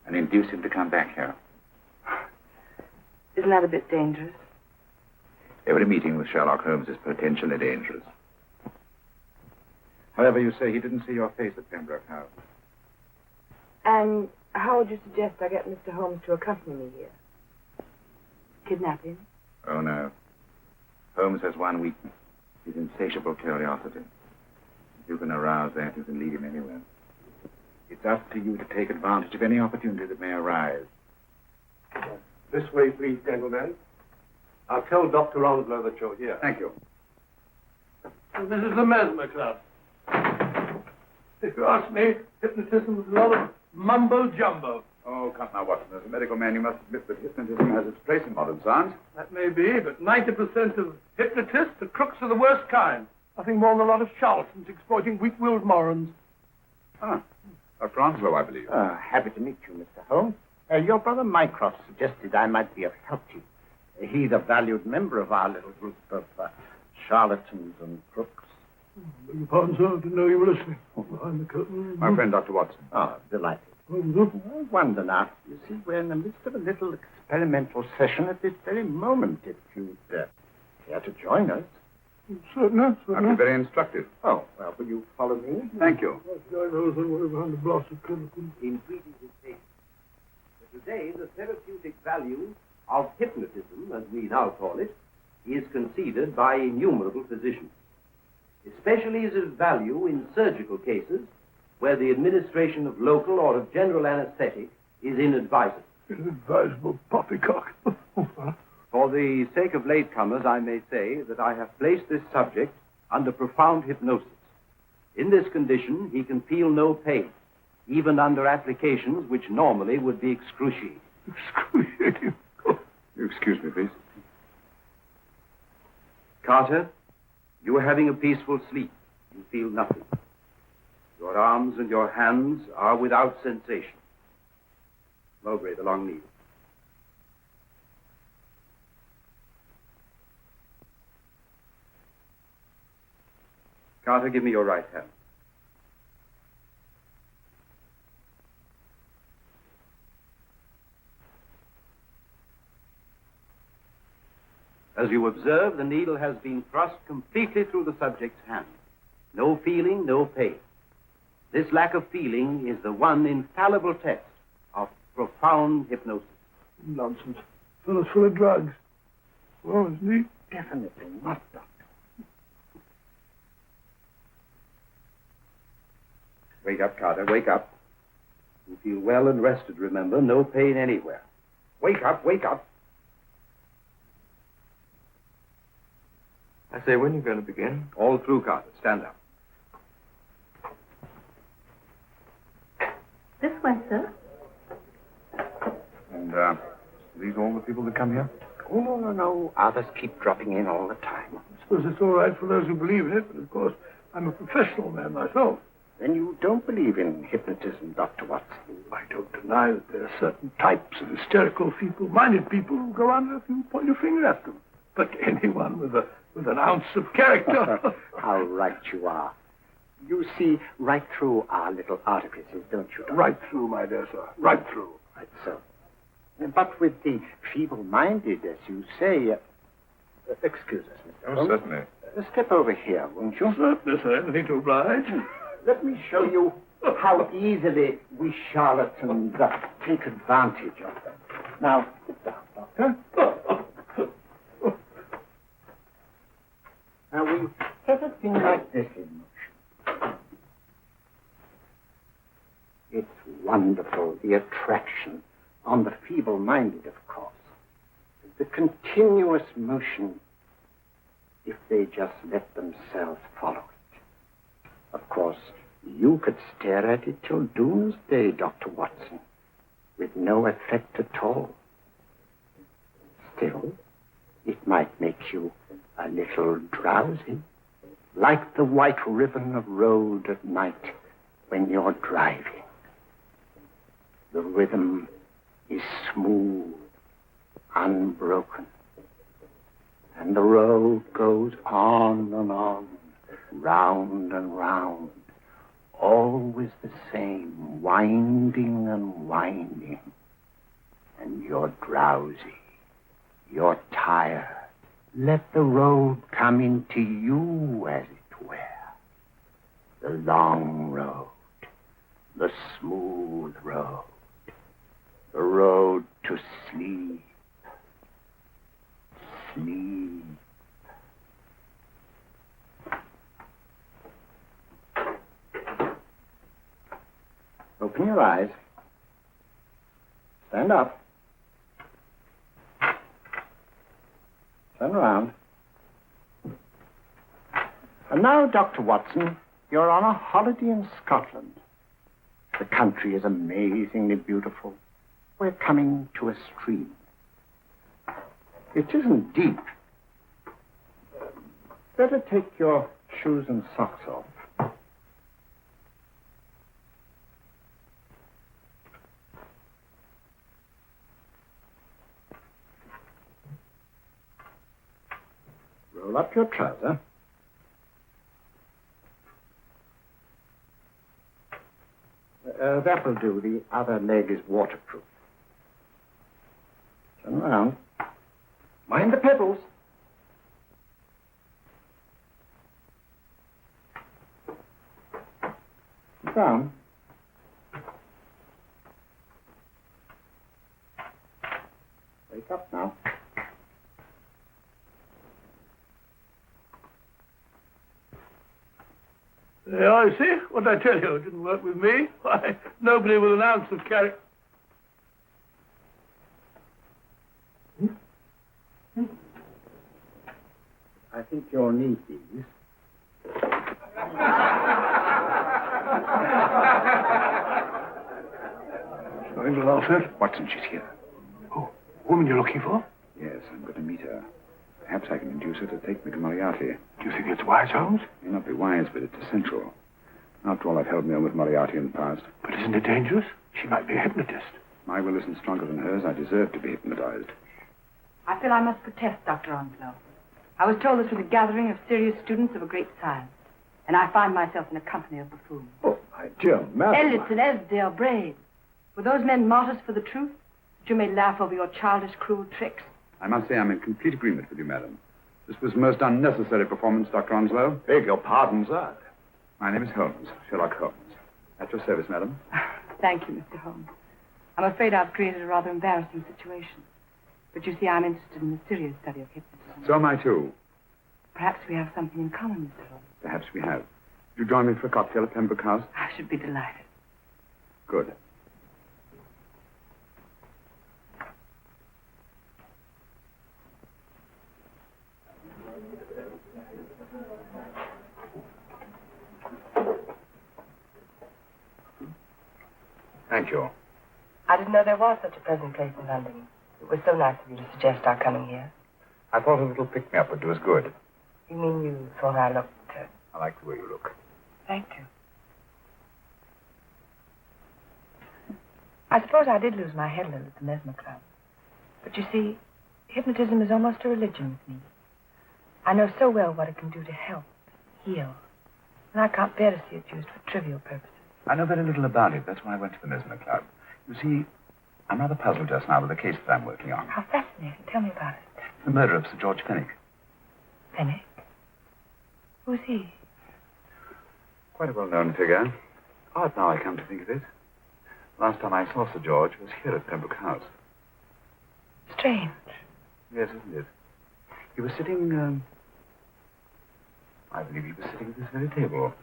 and induce him to come back here. Isn't that a bit dangerous? Every meeting with Sherlock Holmes is potentially dangerous. However, you say he didn't see your face at Pembroke House. And how would you suggest I get Mr. Holmes to accompany me here? Kidnap him? Oh, no. Holmes has one weakness. His insatiable curiosity. If you can arouse that, you can lead him anywhere. It's up to you to take advantage of any opportunity that may arise. This way, please, gentlemen. I'll tell Dr. Onslow that you're here. Thank you. This is the Mesmer Club. If you ask me, hypnotism is a lot of mumbo-jumbo. Oh, come now, Watson. As a medical man, you must admit that hypnotism has its place in modern science. That may be, but 90% of hypnotists are crooks of the worst kind. Nothing more than a lot of charlatans exploiting weak-willed morons. Ah, Dr. Onslow, I believe. Happy to meet you, Mr. Holmes. Your brother Mycroft suggested I might be of help to you. He's a valued member of our little group of charlatans and crooks. Beg your pardon, sir. I didn't know you were listening. Behind the curtain. My friend, Dr. Watson. Oh, delighted. I wonder now. You see, we're in the midst of a little experimental session at this very moment. If you'd care to join us. Certainly. That would be very instructive. Oh, well, will you follow me? Thank you. Behind the blossom curtain. In treating this case. But today, the therapeutic value of hypnotism, as we now call it, is conceded by innumerable physicians. Especially is of value in surgical cases where the administration of local or of general anesthetic is inadvisable. Inadvisable poppycock. For the sake of latecomers, I may say that I have placed this subject under profound hypnosis. In this condition, he can feel no pain, even under applications which normally would be excruciating. Excruciating? Excuse me, please. Carter, you are having a peaceful sleep. You feel nothing. Your arms and your hands are without sensation. Mowbray, the long needle. Carter, give me your right hand. As you observe, the needle has been thrust completely through the subject's hand. No feeling, no pain. This lack of feeling is the one infallible test of profound hypnosis. Nonsense. Fellow's full of drugs. Well, isn't he? Definitely not, Doctor. Wake up, Carter, wake up. You feel well and rested, remember. No pain anywhere. Wake up, wake up. I say, when are you going to begin? All through, Carter. Stand up. This way, sir. And, these all the people that come here? Oh, no. Others keep dropping in all the time. I suppose it's all right for those who believe in it, but of course, I'm a professional man myself. Then you don't believe in hypnotism, Dr. Watson? I don't deny that there are certain types of hysterical, feeble-minded people who go under if you point your finger at them. But anyone with an ounce of character... How right you are. You see right through our little artifices, don't you, Doctor? Right through, my dear sir. Right through. Right so. But with the feeble-minded, as you say... excuse us, Mr. Holmes. Certainly. Step over here, won't you? Certainly, sir. Anything to oblige. Let me show you how easily we charlatans take advantage of them. Now, sit down, Doctor. Now, we set a thing like this in motion. It's wonderful, the attraction on the feeble-minded, of course. The continuous motion, if they just let themselves follow it. Of course, you could stare at it till doomsday, Dr. Watson, with no effect at all. Still, it might make you a little drowsy, like the white ribbon of road at night when you're driving. The rhythm is smooth, unbroken, and the road goes on and on, round and round, always the same, winding and winding. And you're drowsy, you're tired. Let the road come into you, as it were. The long road, the smooth road, the road to sleep. Sleep. Open your eyes. Stand up. Turn around. And now, Dr. Watson, you're on a holiday in Scotland. The country is amazingly beautiful. We're coming to a stream. It isn't deep. Better take your shoes and socks off. Roll up your trouser. That will do. The other leg is waterproof. Turn around. Mind the pebbles. Sit down. Wake up now. There, I see. What did I tell you? It didn't work with me. Why, nobody with an ounce of character. I think you'll need these. Nothing to laugh at. Watson, she's here. Oh, woman you're looking for? Yes, I'm going to meet her. Perhaps I can induce her to take me to Moriarty. Do you think it's wise, Holmes? It may not be wise, but it's essential. After all, I've held me on with Moriarty in the past. But isn't it dangerous? She might be a hypnotist. My will isn't stronger than hers. I deserve to be hypnotized. I feel I must protest, Dr. Onslow. I was told this was a gathering of serious students of a great science, and I find myself in a company of buffoons. Oh, my dear madam. Elliots and Esdale Braid. Were those men martyrs for the truth? That you may laugh over your childish, cruel tricks? I must say I'm in complete agreement with you, madam. This was a most unnecessary performance, Dr. Onslow. Beg your pardon, sir. My name is Holmes, Sherlock Holmes. At your service, madam. Thank you, Mr. Holmes. I'm afraid I've created a rather embarrassing situation. But you see, I'm interested in the serious study of hypnotism. So am I, too. Perhaps we have something in common, Mr. Holmes. Perhaps we have. Would you join me for a cocktail at Pembroke House? I should be delighted. Good. Thank you. I didn't know there was such a pleasant place in London. It was so nice of you to suggest our coming here. I thought a little pick-me-up would do us good. You mean you thought I looked... I like the way you look. Thank you. I suppose I did lose my head a little at the Mesmer Club. But you see, hypnotism is almost a religion with me. I know so well what it can do to help, heal. And I can't bear to see it used for trivial purposes. I know very little about it. That's why I went to the Mesmer Club. You see, I'm rather puzzled just now with the case that I'm working on. How fascinating. Tell me about it. The murder of Sir George Pennick. Pennick? Who's he? Quite a well-known figure. Odd now I come to think of it. Last time I saw Sir George was here at Pembroke House. Strange. Yes, isn't it? He was sitting, I believe he was sitting at this very table.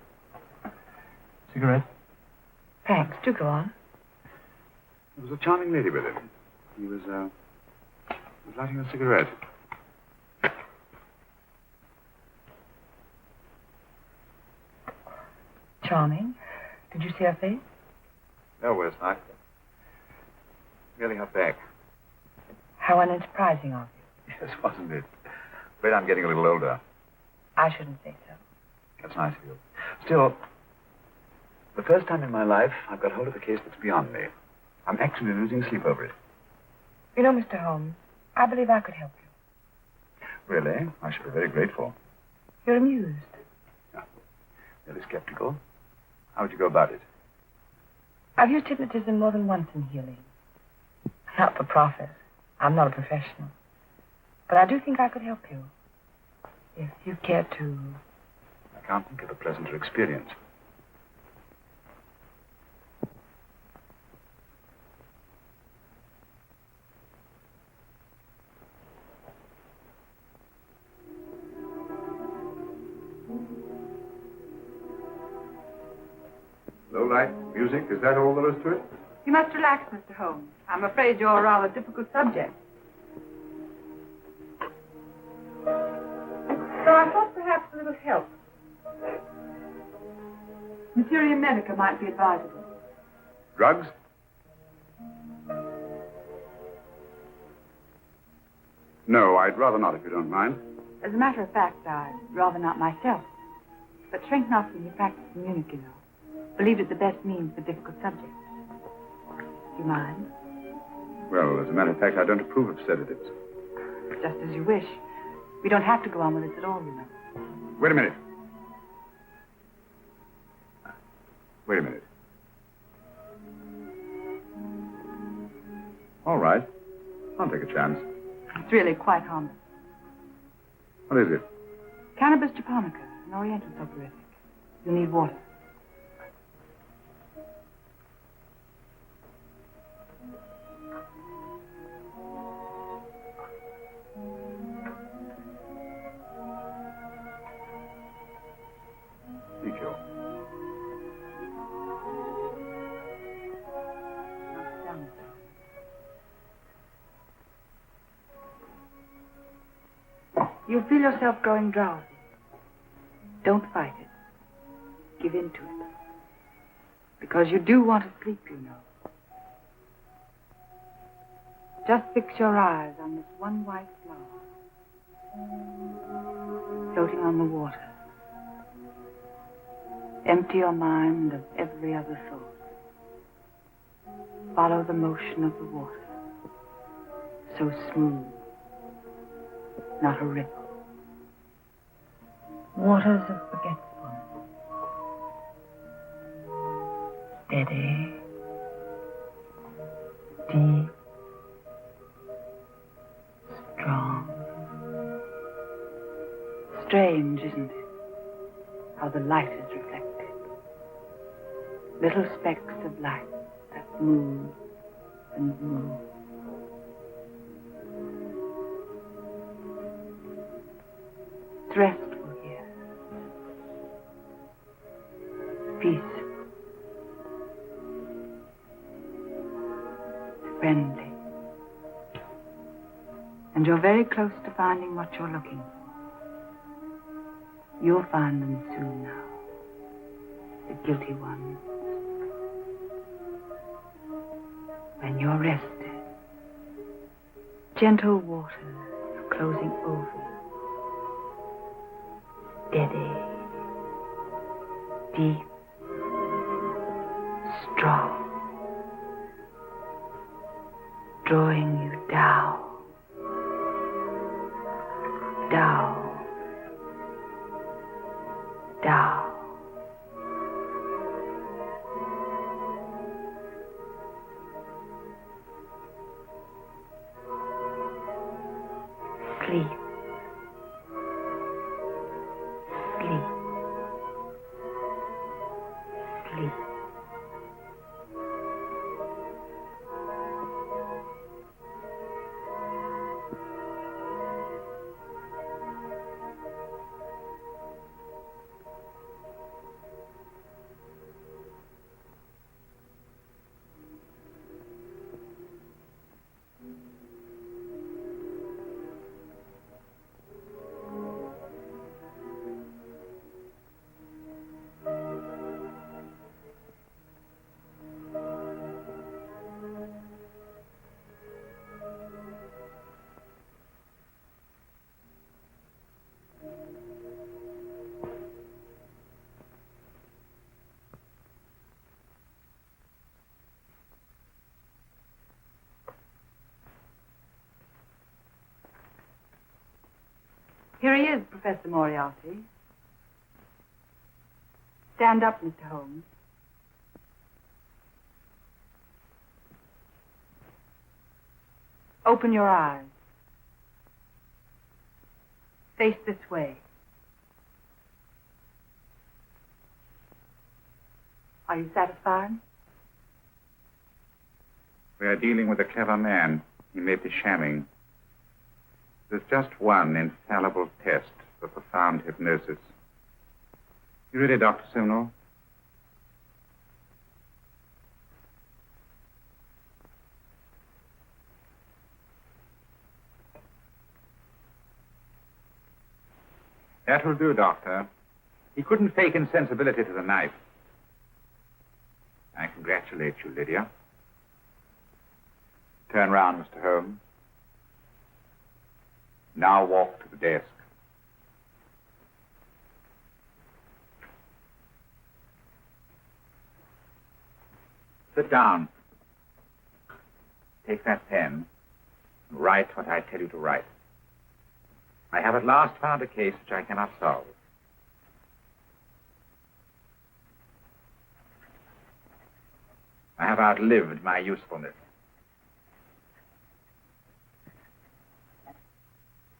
Cigarette? Thanks. Do go on. There was a charming lady with him. He was lighting a cigarette. Charming. Did you see her face? No, worse not. Merely her back. How unenterprising of you. Yes, wasn't it? Afraid I'm getting a little older. I shouldn't say so. That's nice of you. Still, the first time in my life, I've got hold of a case that's beyond me. I'm actually losing sleep over it. You know, Mr. Holmes, I believe I could help you. Really? I should be very grateful. You're amused. Yeah. Really skeptical. How would you go about it? I've used hypnotism more than once in healing. Not for profit. I'm not a professional. But I do think I could help you. If you care to... I can't think of a pleasanter experience. Low light, music, is that all there is to it? You must relax, Mr. Holmes. I'm afraid you're a rather difficult subject. So I thought perhaps a little help. Materia medica might be advisable. Drugs? No, I'd rather not, if you don't mind. As a matter of fact, I'd rather not myself. But shrink not when you practice the Munich, you know. Believed it the best means for difficult subjects. Do you mind? Well, as a matter of fact, I don't approve of sedatives. Just as you wish. We don't have to go on with this at all, you know. Wait a minute. Wait a minute. All right. I'll take a chance. It's really quite harmless. What is it? Cannabis japonica, an oriental soporific. You'll need water. You'll feel yourself growing drowsy. Don't fight it. Give in to it. Because you do want to sleep, you know. Just fix your eyes on this one white flower, floating on the water. Empty your mind of every other thought. Follow the motion of the water. So smooth. Not a ripple. Waters of forgetfulness. Steady. Deep. Strong. Strange, isn't it? How the light is reflected. Little specks of light that move and move. It's restful here. Peaceful. Friendly. And you're very close to finding what you're looking for. You'll find them soon now. The guilty ones. When you're rested, gentle waters closing over you. Steady, deep, strong, drawing you down, down, down. Sleep. Sleep. Sleep. he is, Professor Moriarty. Stand up, Mr. Holmes. Open your eyes. Face this way. Are you satisfied? We are dealing with a clever man. He may be shamming. There's just one infallible test for profound hypnosis. You ready, Dr. Simnel? That will do, Doctor. He couldn't fake insensibility to the knife. I congratulate you, Lydia. Turn round, Mr. Holmes. Now walk to the desk. Sit down. Take that pen and write what I tell you to write. I have at last found a case which I cannot solve. I have outlived my usefulness.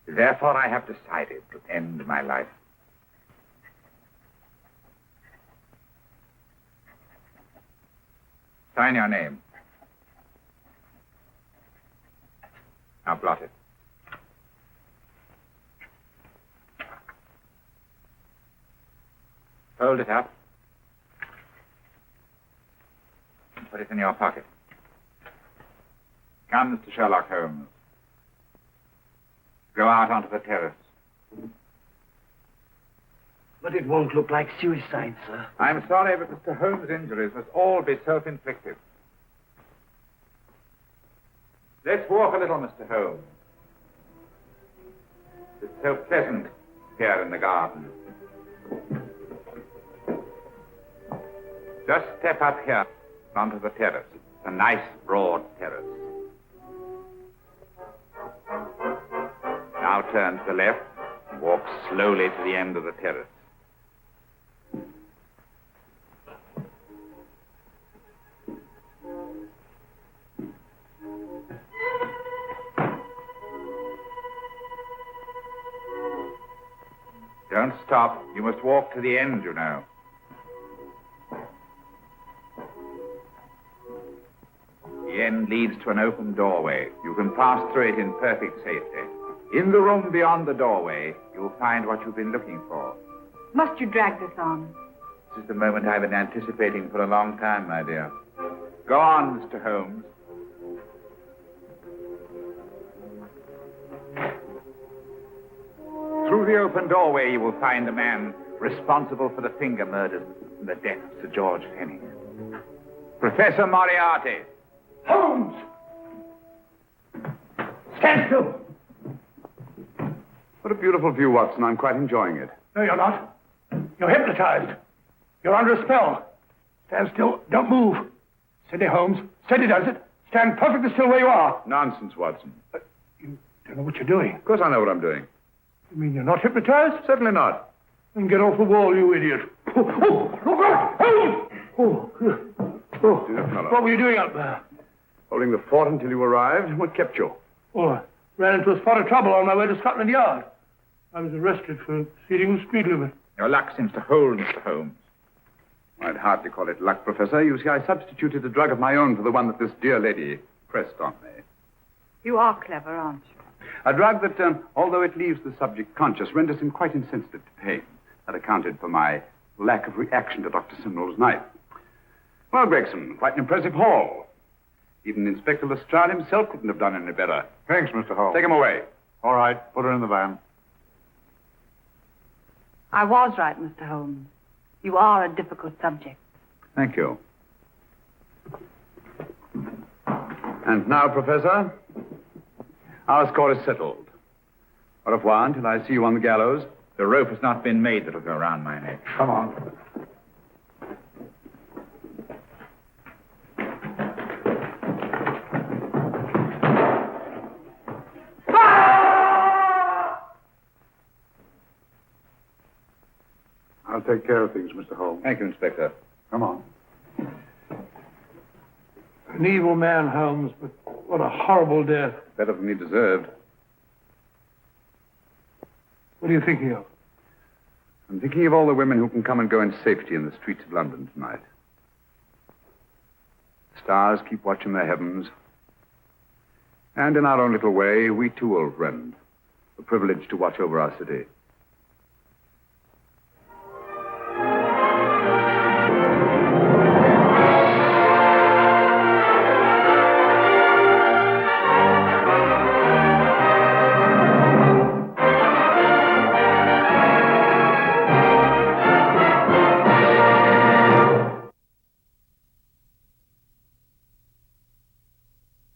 Therefore, I have decided to end my life. Sign your name. Now blot it. Fold it up. And put it in your pocket. Come, Mr. Sherlock Holmes. Go out onto the terrace. But it won't look like suicide, sir. I'm sorry, but Mr. Holmes' injuries must all be self-inflicted. Let's walk a little, Mr. Holmes. It's so pleasant here in the garden. Just step up here onto the terrace. It's a nice, broad terrace. Now turn to the left and walk slowly to the end of the terrace. Don't stop. You must walk to the end, you know. The end leads to an open doorway. You can pass through it in perfect safety. In the room beyond the doorway, you'll find what you've been looking for. Must you drag this on? This is the moment I've been anticipating for a long time, my dear. Go on, Mr. Holmes. Through the open doorway, you will find the man responsible for the finger murders and the death of Sir George Fenning. Professor Moriarty. Holmes! Stand still! What a beautiful view, Watson. I'm quite enjoying it. No, you're not. You're hypnotized. You're under a spell. Stand still. Don't move. Steady, Holmes. Steady does it. Stand perfectly still where you are. Nonsense, Watson. You don't know what you're doing. Of course I know what I'm doing. You mean you're not hypnotized? Certainly not. Then get off the wall, you idiot. Oh, look out! What were you doing up there? Holding the fort until you arrived. What kept you? Oh, I ran into a spot of trouble on my way to Scotland Yard. I was arrested for exceeding the speed limit. Your luck seems to hold, Mr. Holmes. I'd hardly call it luck, Professor. You see, I substituted a drug of my own for the one that this dear lady pressed on me. You are clever, aren't you? A drug that, although it leaves the subject conscious, renders him quite insensitive to pain. That accounted for my lack of reaction to Dr. Simnel's knife. Well, Gregson, quite an impressive haul. Even Inspector Lestrade himself couldn't have done any better. Thanks, Mr. Holmes. Take him away. All right, put her in the van. I was right, Mr. Holmes. You are a difficult subject. Thank you. And now, Professor, our score is settled. Au revoir until I see you on the gallows. The rope has not been made that'll go around my neck. Come on. take care of things, Mr. Holmes. Thank you, Inspector. Come on. An evil man, Holmes, but what a horrible death. Better than he deserved. What are you thinking of? I'm thinking of all the women who can come and go in safety in the streets of London tonight. Stars keep watch in their heavens. And in our own little way, we too, old friend, are privileged to watch over our city.